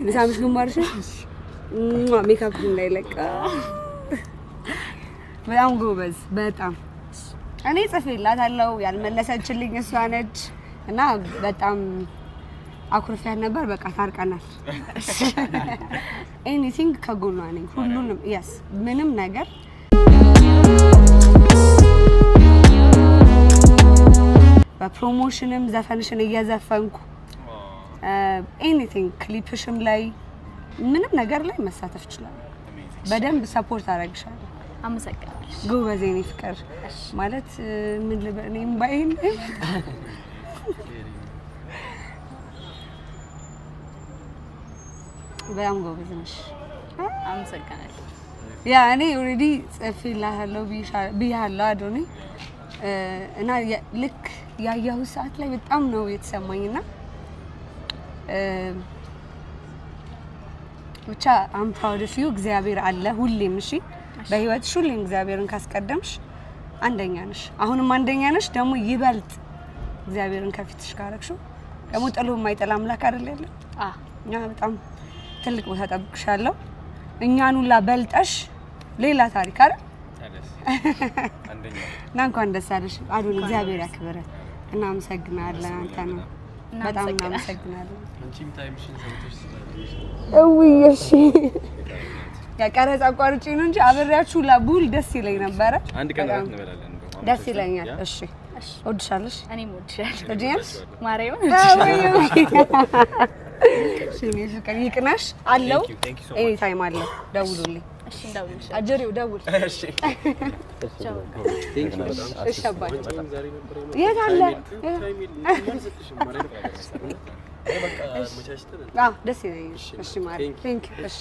ለሳምሽ ግማርሽ ሜካፕ እንዳይለቀ በጣም ጎበዝ በጣም እኔ ጽፌላታለሁ ያልመለሰችልኝ እሷ ነች እና በጣም አኩርፊያ ነበር በቃ ታርቀናል ኤኒቲንግ ከጎኗ ነኝ ሁሉንም yes ምንም ነገር በፕሮሞሽንም ዘፈንሽን እየዘፈንኩ ኤኒቲንግ ክሊፕሽም ላይ ምንም ነገር ላይ መሳተፍ ይችላል በደንብ ሰፖርት አደርግሻለሁ አመሰግናለሁ ጎበዝ የኔ ፍቅር ማለት ምን ልበኔም ባይን በጣም ጎበዝ ነሽ አመሰግናለሁ ያ እኔ ኦሬዲ ጽፌልሃለሁ ብያለሁ አዶኒ እና ልክ ያየሁት ሰዓት ላይ በጣም ነው የተሰማኝና ብቻ I'm proud of you እግዚአብሔር አለ ሁሌም እሺ በህይወትሽ ሁሌም እግዚአብሔርን ካስቀደምሽ አንደኛ ነሽ አሁንም አንደኛ ነሽ ደግሞ ይበልጥ እግዚአብሔርን ከፊትሽ ካረክሽው ደግሞ ጥሎ የማይጠላ አምላክ አይደል ያለ እኛ በጣም ትልቅ ቦታ ጠብቅሻለሁ እኛን ሁላ በልጠሽ ሌላ ታሪክ አይደል አንደኛ እና እንኳን ደስ አለሽ አዶኒ እግዚአብሔር ያክብረ እና አመሰግናለሁ አንተ ነው በጣም እናመሰግናለን አንቺም ታይምሽን ሰምተሽ እሺ ያቀረጻ አቋርጬ ነው እንጂ አብሬያችሁ ላቡል ደስ ይለኝ ነበር አንድ ቀን አራት እንበላለን ደስ ይለኛል እሺ ወድሻለሽ እኔም ወድሻለሁ ወዲያስ ማርያም እሺ ፍቅር ይቅናሽ አለው ኤኒ ታይም አለው ደውሉልኝ እሺ እንደውልሽ አጀሪው ደውል እሺ ቻው ቴንክ ዩ በጣም እሺ አባይ የት አለ ደስ ይለኛል እሺ ማሪ ቴንክ ዩ እሺ